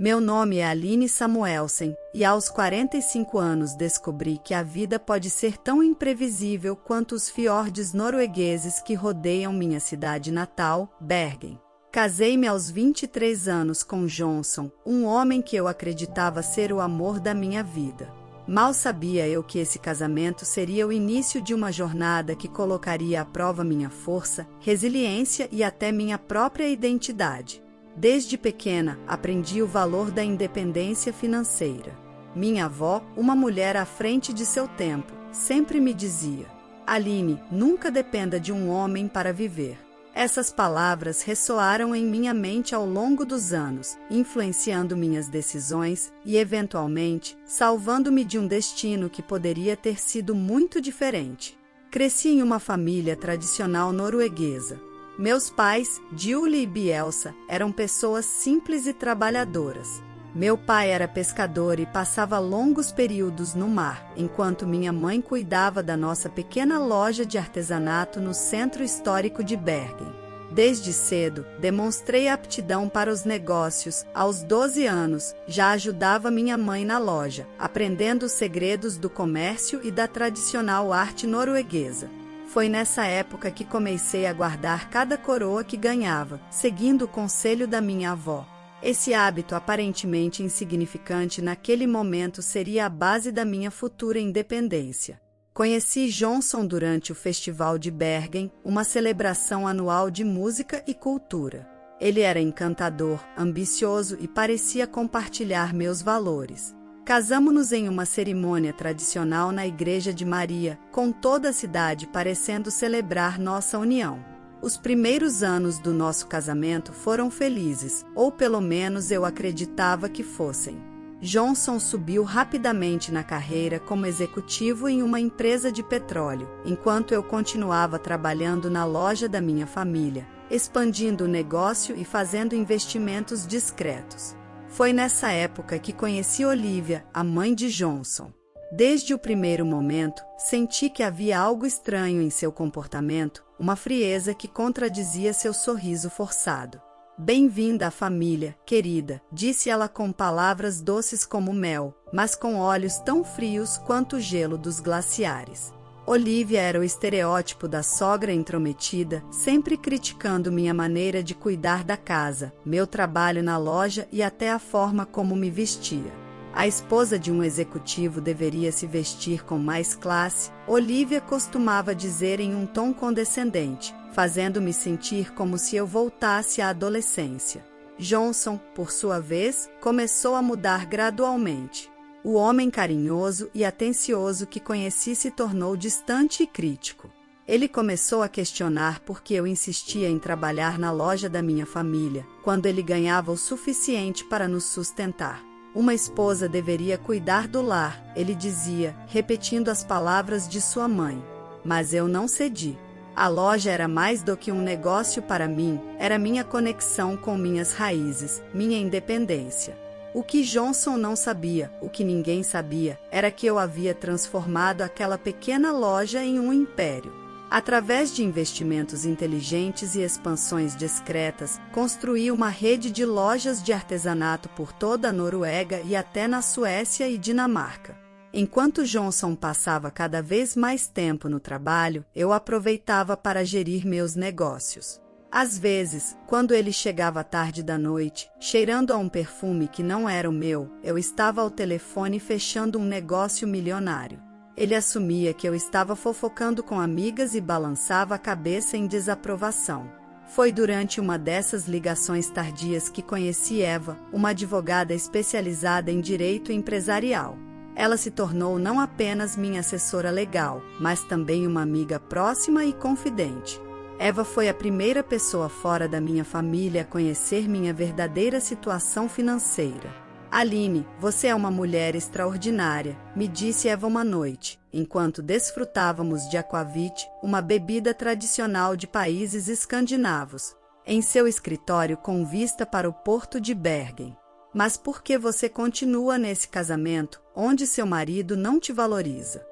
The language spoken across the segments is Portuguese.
Meu nome é Aline Samuelsen, e aos 45 anos descobri que a vida pode ser tão imprevisível quanto os fiordes noruegueses que rodeiam minha cidade natal, Bergen. Casei-me aos 23 anos com Johnson, um homem que eu acreditava ser o amor da minha vida. Mal sabia eu que esse casamento seria o início de uma jornada que colocaria à prova minha força, resiliência e até minha própria identidade. Desde pequena, aprendi o valor da independência financeira. Minha avó, uma mulher à frente de seu tempo, sempre me dizia: Aline, nunca dependa de um homem para viver. Essas palavras ressoaram em minha mente ao longo dos anos, influenciando minhas decisões e, eventualmente, salvando-me de um destino que poderia ter sido muito diferente. Cresci em uma família tradicional norueguesa. Meus pais, Julie e Bielsa, eram pessoas simples e trabalhadoras. Meu pai era pescador e passava longos períodos no mar, enquanto minha mãe cuidava da nossa pequena loja de artesanato no centro histórico de Bergen. Desde cedo, demonstrei aptidão para os negócios. Aos 12 anos, já ajudava minha mãe na loja, aprendendo os segredos do comércio e da tradicional arte norueguesa. Foi nessa época que comecei a guardar cada coroa que ganhava, seguindo o conselho da minha avó. Esse hábito aparentemente insignificante naquele momento seria a base da minha futura independência. Conheci Johnson durante o Festival de Bergen, uma celebração anual de música e cultura. Ele era encantador, ambicioso e parecia compartilhar meus valores. Casamo-nos em uma cerimônia tradicional na Igreja de Maria, com toda a cidade parecendo celebrar nossa união. Os primeiros anos do nosso casamento foram felizes, ou pelo menos eu acreditava que fossem. Johnson subiu rapidamente na carreira como executivo em uma empresa de petróleo, enquanto eu continuava trabalhando na loja da minha família, expandindo o negócio e fazendo investimentos discretos. Foi nessa época que conheci Olivia, a mãe de Johnson. Desde o primeiro momento, senti que havia algo estranho em seu comportamento, uma frieza que contradizia seu sorriso forçado. Bem-vinda à família, querida, disse ela com palavras doces como mel, mas com olhos tão frios quanto o gelo dos glaciares. Olivia era o estereótipo da sogra intrometida, sempre criticando minha maneira de cuidar da casa, meu trabalho na loja e até a forma como me vestia. A esposa de um executivo deveria se vestir com mais classe, Olivia costumava dizer em um tom condescendente, fazendo-me sentir como se eu voltasse à adolescência. Johnson, por sua vez, começou a mudar gradualmente. O homem carinhoso e atencioso que conheci se tornou distante e crítico. Ele começou a questionar por que eu insistia em trabalhar na loja da minha família, quando ele ganhava o suficiente para nos sustentar. Uma esposa deveria cuidar do lar, ele dizia, repetindo as palavras de sua mãe. Mas eu não cedi. A loja era mais do que um negócio para mim, era minha conexão com minhas raízes, minha independência. O que Johnson não sabia, o que ninguém sabia, era que eu havia transformado aquela pequena loja em um império. Através de investimentos inteligentes e expansões discretas, construí uma rede de lojas de artesanato por toda a Noruega e até na Suécia e Dinamarca. Enquanto Johnson passava cada vez mais tempo no trabalho, eu aproveitava para gerir meus negócios. Às vezes, quando ele chegava tarde da noite, cheirando a um perfume que não era o meu, eu estava ao telefone fechando um negócio milionário. Ele assumia que eu estava fofocando com amigas e balançava a cabeça em desaprovação. Foi durante uma dessas ligações tardias que conheci Eva, uma advogada especializada em direito empresarial. Ela se tornou não apenas minha assessora legal, mas também uma amiga próxima e confidente. Eva foi a primeira pessoa fora da minha família a conhecer minha verdadeira situação financeira. Aline, você é uma mulher extraordinária, me disse Eva uma noite, enquanto desfrutávamos de aquavit, uma bebida tradicional de países escandinavos, em seu escritório com vista para o porto de Bergen. Mas por que você continua nesse casamento, onde seu marido não te valoriza?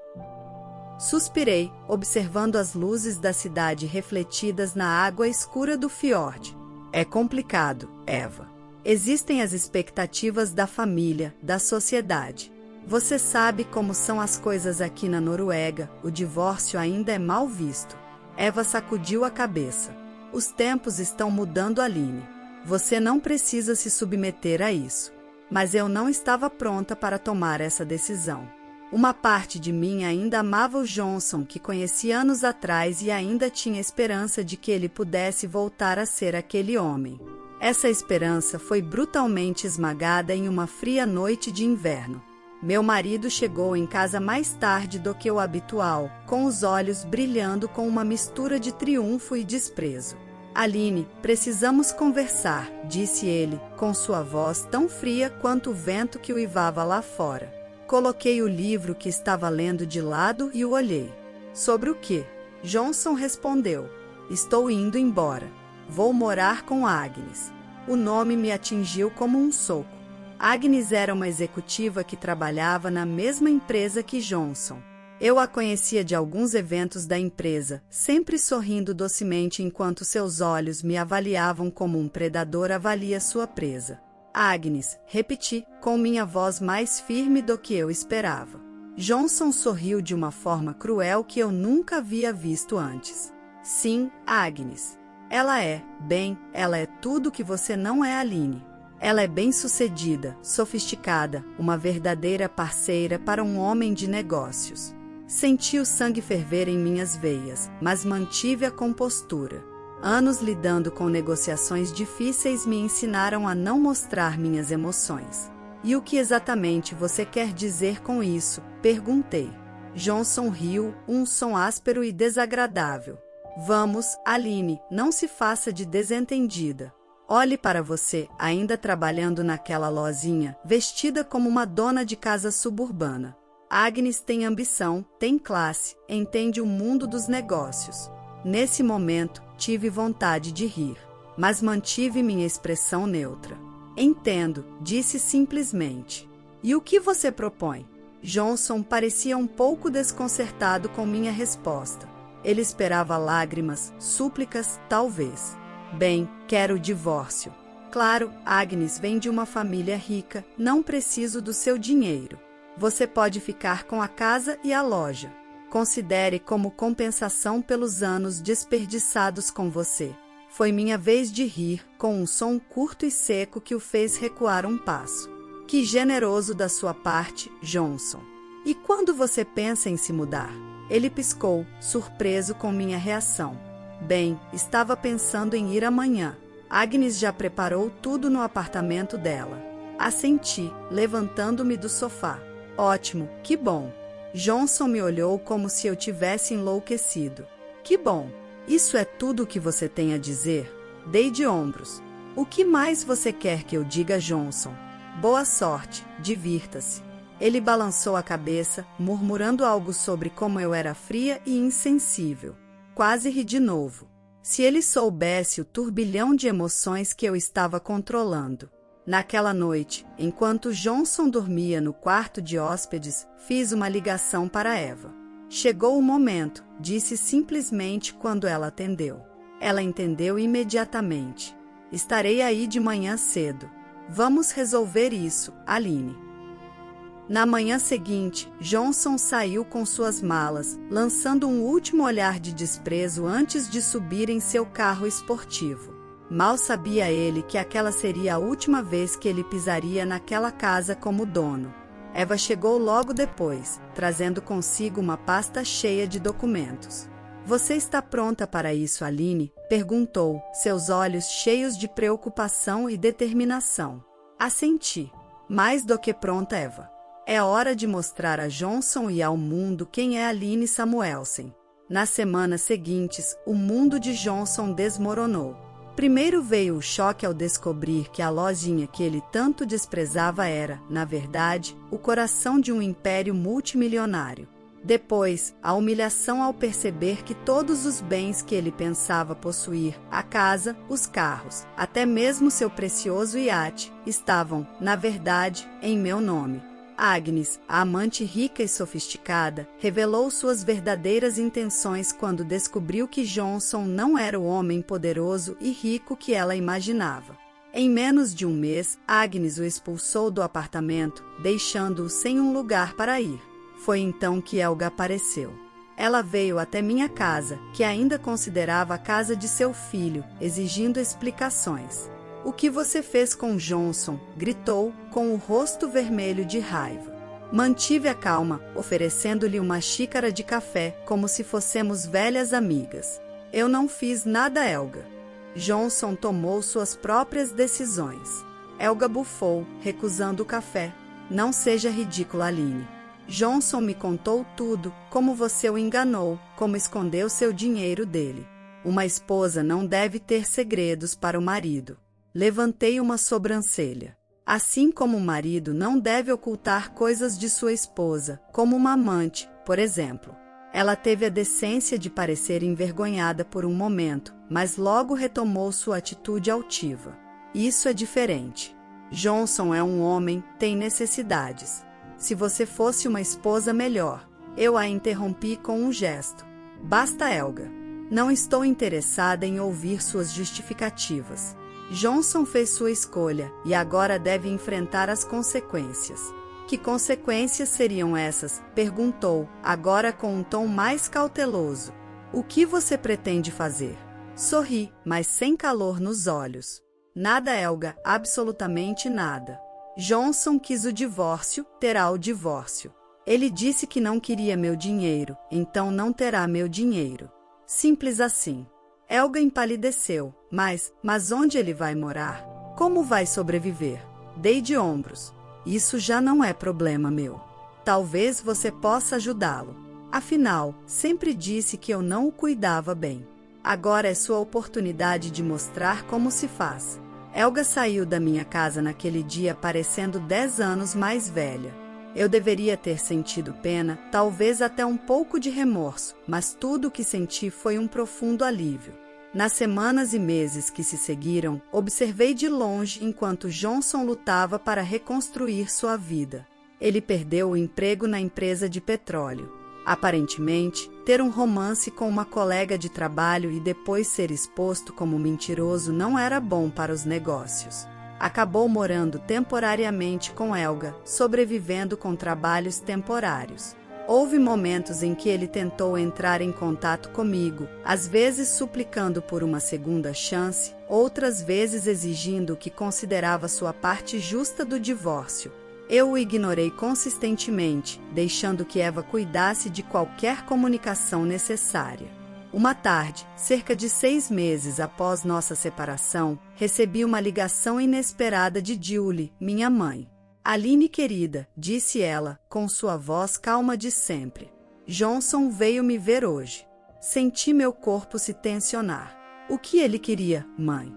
Suspirei, observando as luzes da cidade refletidas na água escura do fiord. É complicado, Eva. Existem as expectativas da família, da sociedade. Você sabe como são as coisas aqui na Noruega, o divórcio ainda é mal visto. Eva sacudiu a cabeça. Os tempos estão mudando, Aline. Você não precisa se submeter a isso. Mas eu não estava pronta para tomar essa decisão. Uma parte de mim ainda amava o Johnson, que conheci anos atrás, e ainda tinha esperança de que ele pudesse voltar a ser aquele homem. Essa esperança foi brutalmente esmagada em uma fria noite de inverno. Meu marido chegou em casa mais tarde do que o habitual, com os olhos brilhando com uma mistura de triunfo e desprezo. Aline, precisamos conversar, disse ele, com sua voz tão fria quanto o vento que uivava lá fora. Coloquei o livro que estava lendo de lado e o olhei. Sobre o quê? Johnson respondeu. Estou indo embora. Vou morar com Agnes. O nome me atingiu como um soco. Agnes era uma executiva que trabalhava na mesma empresa que Johnson. Eu a conhecia de alguns eventos da empresa, sempre sorrindo docemente enquanto seus olhos me avaliavam como um predador avalia sua presa. Agnes, repeti, com minha voz mais firme do que eu esperava. Johnson sorriu de uma forma cruel que eu nunca havia visto antes. Sim, Agnes. Ela é tudo que você não é, Aline. Ela é bem-sucedida, sofisticada, uma verdadeira parceira para um homem de negócios. Senti o sangue ferver em minhas veias, mas mantive a compostura. Anos lidando com negociações difíceis me ensinaram a não mostrar minhas emoções. E o que exatamente você quer dizer com isso? Perguntei. Johnson riu, um som áspero e desagradável. Vamos, Aline, não se faça de desentendida. Olhe para você, ainda trabalhando naquela lojinha, vestida como uma dona de casa suburbana. Agnes tem ambição, tem classe, entende o mundo dos negócios. Nesse momento, tive vontade de rir, mas mantive minha expressão neutra. Entendo, disse simplesmente. E o que você propõe? Johnson parecia um pouco desconcertado com minha resposta. Ele esperava lágrimas, súplicas, talvez. Bem, quero o divórcio. Claro, Agnes vem de uma família rica, não preciso do seu dinheiro. Você pode ficar com a casa e a loja. Considere como compensação pelos anos desperdiçados com você. Foi minha vez de rir, com um som curto e seco que o fez recuar um passo. Que generoso da sua parte, Johnson. E quando você pensa em se mudar? Ele piscou, surpreso com minha reação. Bem, estava pensando em ir amanhã. Agnes já preparou tudo no apartamento dela. Assenti, levantando-me do sofá. Ótimo, que bom. Johnson me olhou como se eu tivesse enlouquecido. Que bom. Isso é tudo o que você tem a dizer? Dei de ombros. O que mais você quer que eu diga, Johnson? Boa sorte, divirta-se. Ele balançou a cabeça, murmurando algo sobre como eu era fria e insensível. Quase ri de novo. Se ele soubesse o turbilhão de emoções que eu estava controlando. Naquela noite, enquanto Johnson dormia no quarto de hóspedes, fiz uma ligação para Eva. Chegou o momento, disse simplesmente quando ela atendeu. Ela entendeu imediatamente. Estarei aí de manhã cedo. Vamos resolver isso, Aline. Na manhã seguinte, Johnson saiu com suas malas, lançando um último olhar de desprezo antes de subir em seu carro esportivo. Mal sabia ele que aquela seria a última vez que ele pisaria naquela casa como dono. Eva chegou logo depois, trazendo consigo uma pasta cheia de documentos. Você está pronta para isso, Aline? Perguntou, seus olhos cheios de preocupação e determinação. Assenti. Mais do que pronta, Eva. É hora de mostrar a Johnson e ao mundo quem é Aline Samuelsen. Nas semanas seguintes, o mundo de Johnson desmoronou. Primeiro veio o choque ao descobrir que a lojinha que ele tanto desprezava era, na verdade, o coração de um império multimilionário. Depois, a humilhação ao perceber que todos os bens que ele pensava possuir, a casa, os carros, até mesmo seu precioso iate, estavam, na verdade, em meu nome. Agnes, a amante rica e sofisticada, revelou suas verdadeiras intenções quando descobriu que Johnson não era o homem poderoso e rico que ela imaginava. Em menos de um mês, Agnes o expulsou do apartamento, deixando-o sem um lugar para ir. Foi então que Helga apareceu. Ela veio até minha casa, que ainda considerava a casa de seu filho, exigindo explicações. "O que você fez com Johnson?", gritou, com o rosto vermelho de raiva. Mantive a calma, oferecendo-lhe uma xícara de café, como se fôssemos velhas amigas. "Eu não fiz nada, Helga. Johnson tomou suas próprias decisões." Helga bufou, recusando o café. "Não seja ridícula, Aline. Johnson me contou tudo, como você o enganou, como escondeu seu dinheiro dele. Uma esposa não deve ter segredos para o marido." Levantei uma sobrancelha. "Assim como o marido não deve ocultar coisas de sua esposa, como uma amante, por exemplo." Ela teve a decência de parecer envergonhada por um momento, mas logo retomou sua atitude altiva. "Isso é diferente. Johnson é um homem, tem necessidades. Se você fosse uma esposa melhor." Eu a interrompi com um gesto. "Basta, Helga. Não estou interessada em ouvir suas justificativas. Johnson fez sua escolha e agora deve enfrentar as consequências." "Que consequências seriam essas?", perguntou, agora com um tom mais cauteloso. "O que você pretende fazer?" Sorri, mas sem calor nos olhos. "Nada, Helga, absolutamente nada. Johnson quis o divórcio, terá o divórcio. Ele disse que não queria meu dinheiro, então não terá meu dinheiro. Simples assim." Helga empalideceu. Mas onde ele vai morar? Como vai sobreviver?" Dei de ombros. "Isso já não é problema meu. Talvez você possa ajudá-lo. Afinal, sempre disse que eu não o cuidava bem. Agora é sua oportunidade de mostrar como se faz." Helga saiu da minha casa naquele dia parecendo 10 anos mais velha. Eu deveria ter sentido pena, talvez até um pouco de remorso, mas tudo o que senti foi um profundo alívio. Nas semanas e meses que se seguiram, observei de longe enquanto Johnson lutava para reconstruir sua vida. Ele perdeu o emprego na empresa de petróleo. Aparentemente, ter um romance com uma colega de trabalho e depois ser exposto como mentiroso não era bom para os negócios. Acabou morando temporariamente com Helga, sobrevivendo com trabalhos temporários. Houve momentos em que ele tentou entrar em contato comigo, às vezes suplicando por uma segunda chance, outras vezes exigindo o que considerava sua parte justa do divórcio. Eu o ignorei consistentemente, deixando que Eva cuidasse de qualquer comunicação necessária. Uma tarde, cerca de 6 meses após nossa separação, recebi uma ligação inesperada de Julie, minha mãe. "Aline querida", disse ela, com sua voz calma de sempre. "Johnson veio me ver hoje." Senti meu corpo se tensionar. "O que ele queria, mãe?"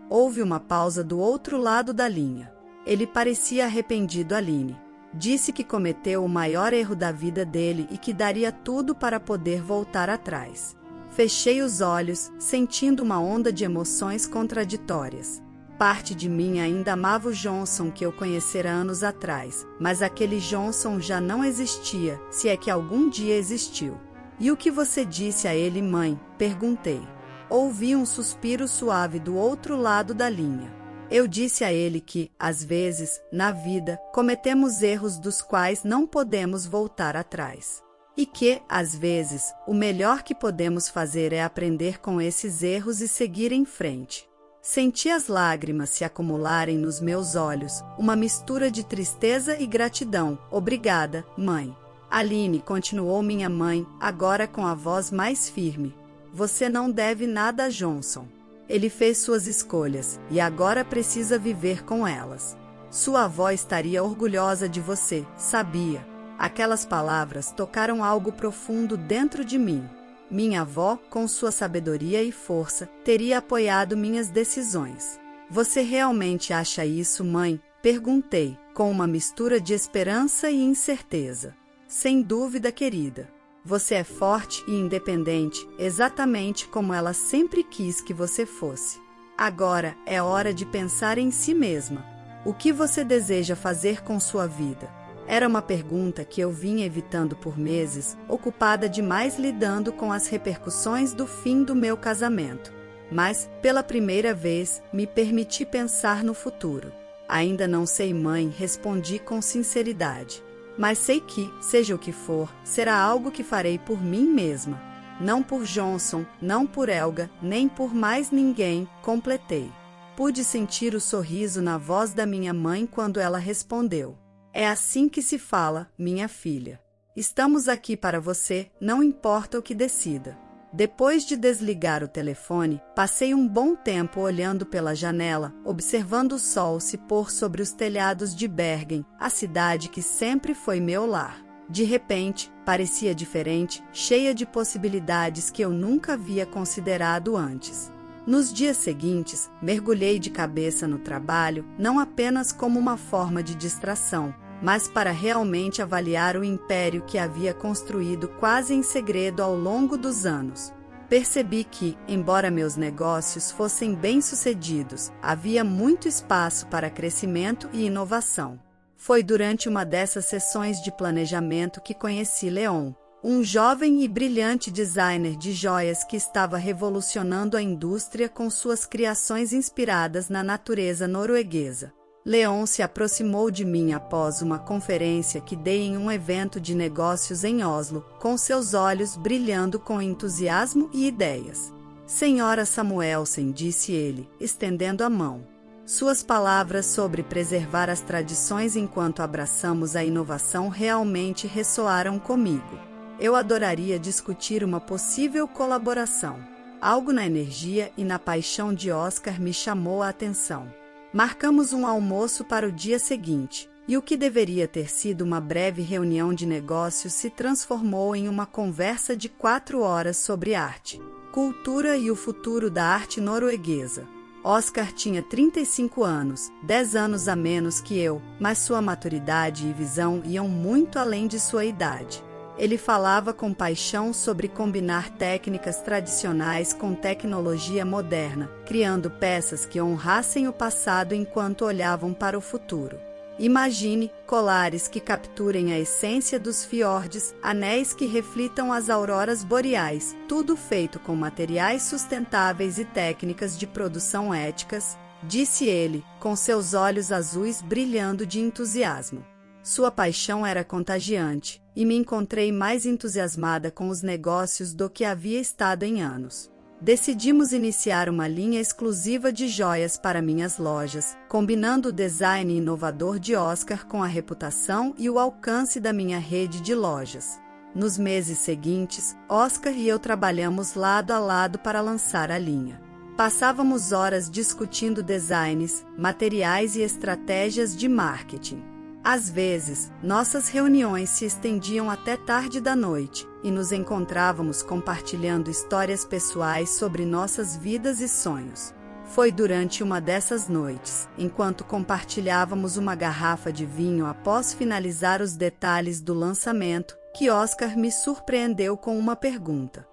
Houve uma pausa do outro lado da linha. Ele parecia arrependido, Aline. Disse que cometeu o maior erro da vida dele e que daria tudo para poder voltar atrás. Fechei os olhos, sentindo uma onda de emoções contraditórias. Parte de mim ainda amava o Johnson que eu conhecera anos atrás, mas aquele Johnson já não existia, se é que algum dia existiu. "E o que você disse a ele, mãe?", perguntei. Ouvi um suspiro suave do outro lado da linha. Eu disse a ele que, às vezes, na vida, cometemos erros dos quais não podemos voltar atrás. E que, às vezes, o melhor que podemos fazer é aprender com esses erros e seguir em frente. Senti as lágrimas se acumularem nos meus olhos, uma mistura de tristeza e gratidão. "Obrigada, mãe." "Aline", continuou minha mãe, agora com a voz mais firme, "você não deve nada a Johnson. Ele fez suas escolhas, e agora precisa viver com elas. Sua avó estaria orgulhosa de você, sabia?" Aquelas palavras tocaram algo profundo dentro de mim. Minha avó, com sua sabedoria e força, teria apoiado minhas decisões. "Você realmente acha isso, mãe?", perguntei, com uma mistura de esperança e incerteza. "Sem dúvida, querida. Você é forte e independente, exatamente como ela sempre quis que você fosse. Agora é hora de pensar em si mesma. O que você deseja fazer com sua vida?" Era uma pergunta que eu vinha evitando por meses, ocupada demais lidando com as repercussões do fim do meu casamento. mas, pela primeira vez, me permiti pensar no futuro. Ainda não sei, mãe, respondi com sinceridade. Mas sei que, seja o que for, será algo que farei por mim mesma. Não por Johnson, não por Helga, nem por mais ninguém, completei. Pude sentir o sorriso na voz da minha mãe quando ela respondeu. É assim que se fala, minha filha. Estamos aqui para você, não importa o que decida. Depois de desligar o telefone, passei um bom tempo olhando pela janela, observando o sol se pôr sobre os telhados de Bergen, a cidade que sempre foi meu lar. De repente, parecia diferente, cheia de possibilidades que eu nunca havia considerado antes. Nos dias seguintes, mergulhei de cabeça no trabalho, não apenas como uma forma de distração, mas para realmente avaliar o império que havia construído quase em segredo ao longo dos anos. Percebi que, embora meus negócios fossem bem-sucedidos, havia muito espaço para crescimento e inovação. Foi durante uma dessas sessões de planejamento que conheci Leon, um jovem e brilhante designer de joias que estava revolucionando a indústria com suas criações inspiradas na natureza norueguesa. Leon se aproximou de mim após uma conferência que dei em um evento de negócios em Oslo, com seus olhos brilhando com entusiasmo e ideias. Senhora Samuelsen, disse ele, estendendo a mão. Suas palavras sobre preservar as tradições enquanto abraçamos a inovação realmente ressoaram comigo. Eu adoraria discutir uma possível colaboração. Algo na energia e na paixão de Oscar me chamou a atenção. Marcamos um almoço para o dia seguinte, e o que deveria ter sido uma breve reunião de negócios se transformou em uma conversa de 4 horas sobre arte, cultura e o futuro da arte norueguesa. Oscar tinha 35 anos, 10 anos a menos que eu, mas sua maturidade e visão iam muito além de sua idade. Ele falava com paixão sobre combinar técnicas tradicionais com tecnologia moderna, criando peças que honrassem o passado enquanto olhavam para o futuro. Imagine colares que capturem a essência dos fiordes, anéis que reflitam as auroras boreais, tudo feito com materiais sustentáveis e técnicas de produção éticas, disse ele, com seus olhos azuis brilhando de entusiasmo. Sua paixão era contagiante, e me encontrei mais entusiasmada com os negócios do que havia estado em anos. Decidimos iniciar uma linha exclusiva de joias para minhas lojas, combinando o design inovador de Oscar com a reputação e o alcance da minha rede de lojas. Nos meses seguintes, Oscar e eu trabalhamos lado a lado para lançar a linha. Passávamos horas discutindo designs, materiais e estratégias de marketing. Às vezes, nossas reuniões se estendiam até tarde da noite, e nos encontrávamos compartilhando histórias pessoais sobre nossas vidas e sonhos. Foi durante uma dessas noites, enquanto compartilhávamos uma garrafa de vinho após finalizar os detalhes do lançamento, que Oscar me surpreendeu com uma pergunta.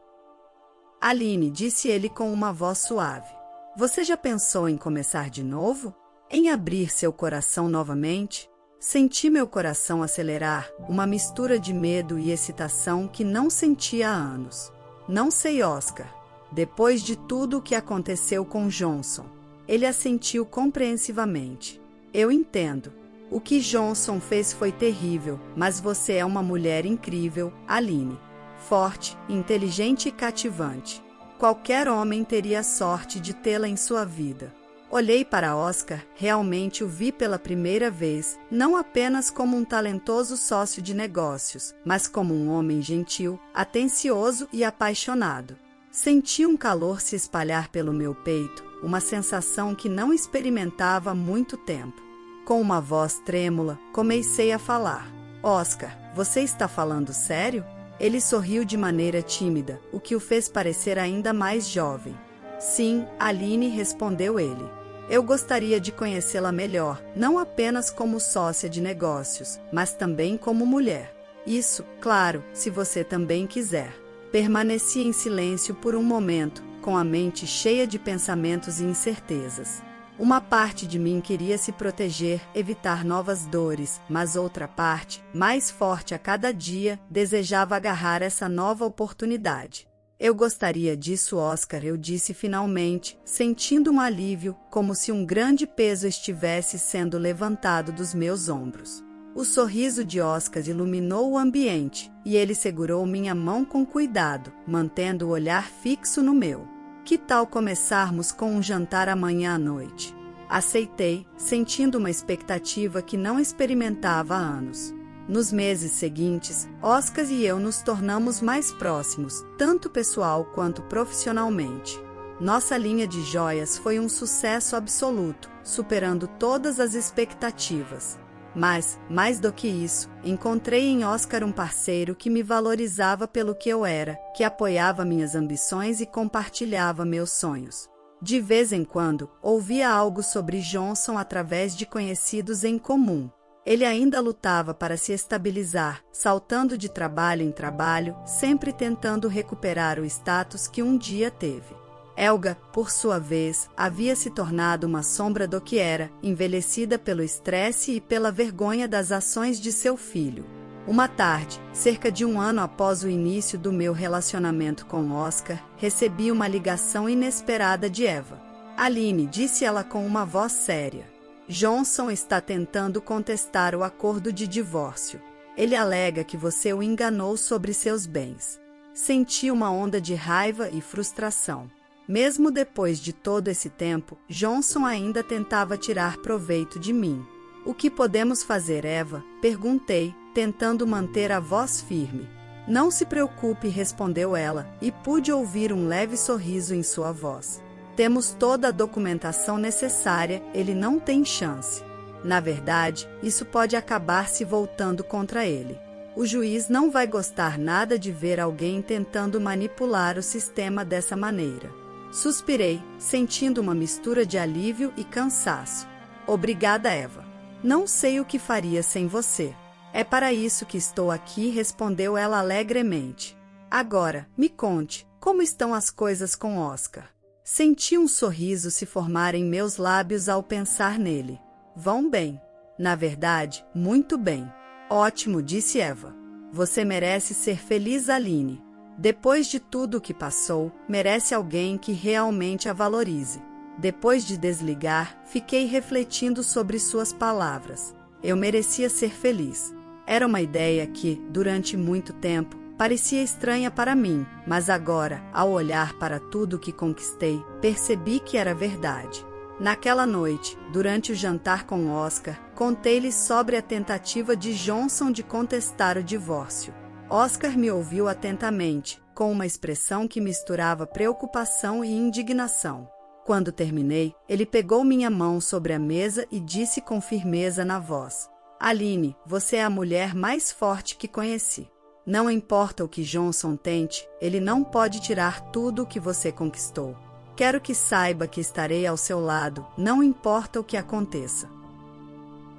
Aline, disse ele com uma voz suave. Você já pensou em começar de novo? Em abrir seu coração novamente? Senti meu coração acelerar, uma mistura de medo e excitação que não sentia há anos. Não sei, Oscar. Depois de tudo o que aconteceu com Johnson, ele assentiu compreensivamente. Eu entendo. O que Johnson fez foi terrível, mas você é uma mulher incrível, Aline. Forte, inteligente e cativante. Qualquer homem teria a sorte de tê-la em sua vida. Olhei para Oscar, realmente o vi pela primeira vez, não apenas como um talentoso sócio de negócios, mas como um homem gentil, atencioso e apaixonado. Senti um calor se espalhar pelo meu peito, uma sensação que não experimentava há muito tempo. Com uma voz trêmula, comecei a falar. Oscar, você está falando sério? Ele sorriu de maneira tímida, o que o fez parecer ainda mais jovem. Sim, Aline, respondeu ele. Eu gostaria de conhecê-la melhor, não apenas como sócia de negócios, mas também como mulher. Isso, claro, se você também quiser. Permaneci em silêncio por um momento, com a mente cheia de pensamentos e incertezas. Uma parte de mim queria se proteger, evitar novas dores, mas outra parte, mais forte a cada dia, desejava agarrar essa nova oportunidade. Eu gostaria disso, Oscar, eu disse finalmente, sentindo um alívio, como se um grande peso estivesse sendo levantado dos meus ombros. O sorriso de Oscar iluminou o ambiente, e ele segurou minha mão com cuidado, mantendo o olhar fixo no meu. Que tal começarmos com um jantar amanhã à noite? Aceitei, sentindo uma expectativa que não experimentava há anos. Nos meses seguintes, Oscar e eu nos tornamos mais próximos, tanto pessoal quanto profissionalmente. Nossa linha de joias foi um sucesso absoluto, superando todas as expectativas. Mas, mais do que isso, encontrei em Oscar um parceiro que me valorizava pelo que eu era, que apoiava minhas ambições e compartilhava meus sonhos. De vez em quando, ouvia algo sobre Johnson através de conhecidos em comum. Ele ainda lutava para se estabilizar, saltando de trabalho em trabalho, sempre tentando recuperar o status que um dia teve. Helga, por sua vez, havia se tornado uma sombra do que era, envelhecida pelo estresse e pela vergonha das ações de seu filho. Uma tarde, cerca de um ano após o início do meu relacionamento com Oscar, recebi uma ligação inesperada de Eva. Aline, disse ela com uma voz séria. Johnson está tentando contestar o acordo de divórcio. Ele alega que você o enganou sobre seus bens. Senti uma onda de raiva e frustração. Mesmo depois de todo esse tempo, Johnson ainda tentava tirar proveito de mim. O que podemos fazer, Eva? Perguntei, tentando manter a voz firme. Não se preocupe, respondeu ela, e pude ouvir um leve sorriso em sua voz. Temos toda a documentação necessária, ele não tem chance. Na verdade, isso pode acabar se voltando contra ele. O juiz não vai gostar nada de ver alguém tentando manipular o sistema dessa maneira. Suspirei, sentindo uma mistura de alívio e cansaço. Obrigada, Eva. Não sei o que faria sem você. É para isso que estou aqui, respondeu ela alegremente. Agora, me conte, como estão as coisas com Oscar? Senti um sorriso se formar em meus lábios ao pensar nele. Vão bem. Na verdade, muito bem. Ótimo, disse Eva. Você merece ser feliz, Aline. Depois de tudo o que passou, merece alguém que realmente a valorize. Depois de desligar, fiquei refletindo sobre suas palavras. Eu merecia ser feliz. Era uma ideia que, durante muito tempo, parecia estranha para mim, mas agora, ao olhar para tudo que conquistei, percebi que era verdade. Naquela noite, durante o jantar com Oscar, contei-lhe sobre a tentativa de Johnson de contestar o divórcio. Oscar me ouviu atentamente, com uma expressão que misturava preocupação e indignação. Quando terminei, ele pegou minha mão sobre a mesa e disse com firmeza na voz: Aline, você é a mulher mais forte que conheci. Não importa o que Johnson tente, ele não pode tirar tudo o que você conquistou. Quero que saiba que estarei ao seu lado, não importa o que aconteça.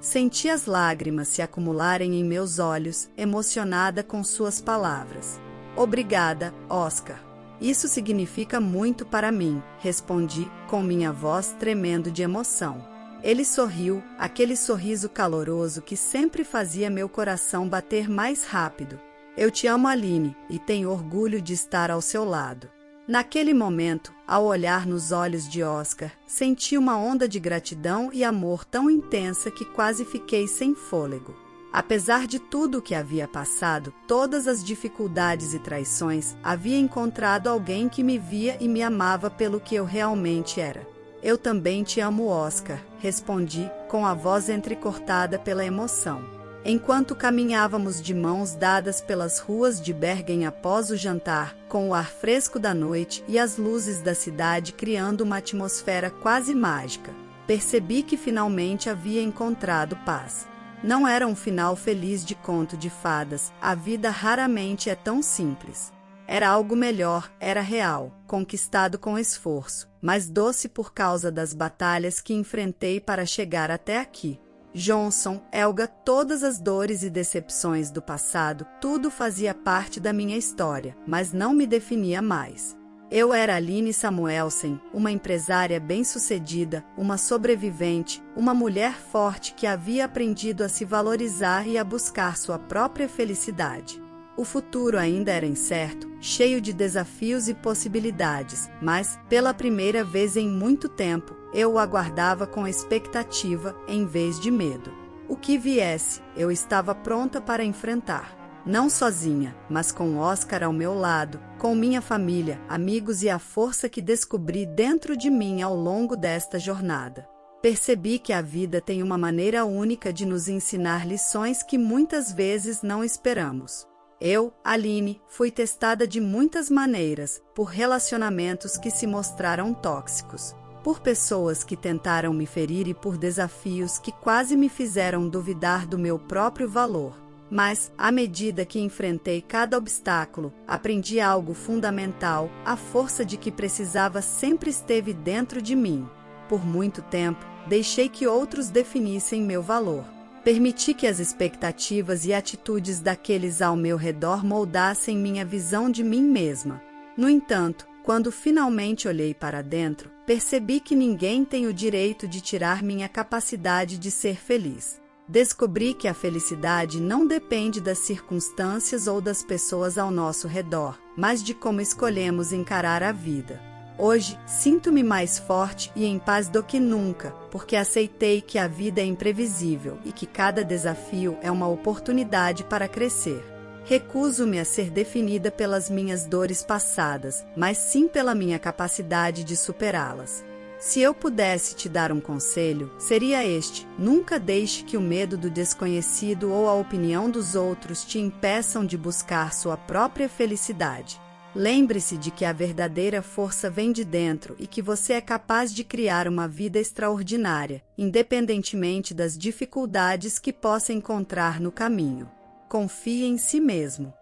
Senti as lágrimas se acumularem em meus olhos, emocionada com suas palavras. Obrigada, Oscar. Isso significa muito para mim, respondi, com minha voz tremendo de emoção. Ele sorriu, aquele sorriso caloroso que sempre fazia meu coração bater mais rápido. Eu te amo, Aline, e tenho orgulho de estar ao seu lado. Naquele momento, ao olhar nos olhos de Oscar, senti uma onda de gratidão e amor tão intensa que quase fiquei sem fôlego. Apesar de tudo o que havia passado, todas as dificuldades e traições, havia encontrado alguém que me via e me amava pelo que eu realmente era. Eu também te amo, Oscar, respondi, com a voz entrecortada pela emoção. Enquanto caminhávamos de mãos dadas pelas ruas de Bergen após o jantar, com o ar fresco da noite e as luzes da cidade criando uma atmosfera quase mágica, percebi que finalmente havia encontrado paz. Não era um final feliz de conto de fadas, a vida raramente é tão simples. Era algo melhor, era real, conquistado com esforço, mas doce por causa das batalhas que enfrentei para chegar até aqui. Johnson, Helga, todas as dores e decepções do passado, tudo fazia parte da minha história, mas não me definia mais. Eu era Aline Samuelsen, uma empresária bem-sucedida, uma sobrevivente, uma mulher forte que havia aprendido a se valorizar e a buscar sua própria felicidade. O futuro ainda era incerto, cheio de desafios e possibilidades, mas, pela primeira vez em muito tempo, eu o aguardava com expectativa, em vez de medo. O que viesse, eu estava pronta para enfrentar. Não sozinha, mas com Oscar ao meu lado, com minha família, amigos e a força que descobri dentro de mim ao longo desta jornada. Percebi que a vida tem uma maneira única de nos ensinar lições que muitas vezes não esperamos. Eu, Aline, fui testada de muitas maneiras, por relacionamentos que se mostraram tóxicos, por pessoas que tentaram me ferir e por desafios que quase me fizeram duvidar do meu próprio valor. Mas, à medida que enfrentei cada obstáculo, aprendi algo fundamental: a força de que precisava sempre esteve dentro de mim. Por muito tempo, deixei que outros definissem meu valor. Permiti que as expectativas e atitudes daqueles ao meu redor moldassem minha visão de mim mesma. No entanto, quando finalmente olhei para dentro, percebi que ninguém tem o direito de tirar minha capacidade de ser feliz. Descobri que a felicidade não depende das circunstâncias ou das pessoas ao nosso redor, mas de como escolhemos encarar a vida. Hoje, sinto-me mais forte e em paz do que nunca, porque aceitei que a vida é imprevisível e que cada desafio é uma oportunidade para crescer. Recuso-me a ser definida pelas minhas dores passadas, mas sim pela minha capacidade de superá-las. Se eu pudesse te dar um conselho, seria este: nunca deixe que o medo do desconhecido ou a opinião dos outros te impeçam de buscar sua própria felicidade. Lembre-se de que a verdadeira força vem de dentro e que você é capaz de criar uma vida extraordinária, independentemente das dificuldades que possa encontrar no caminho. Confie em si mesmo.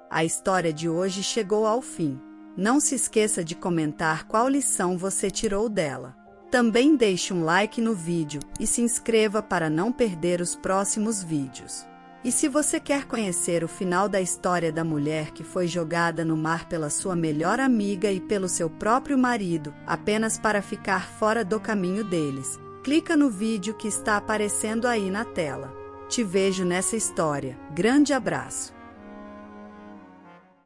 A história de hoje chegou ao fim. Não se esqueça de comentar qual lição você tirou dela. Também deixe um like no vídeo e se inscreva para não perder os próximos vídeos. E se você quer conhecer o final da história da mulher que foi jogada no mar pela sua melhor amiga e pelo seu próprio marido, apenas para ficar fora do caminho deles, clica no vídeo que está aparecendo aí na tela. Te vejo nessa história. Grande abraço!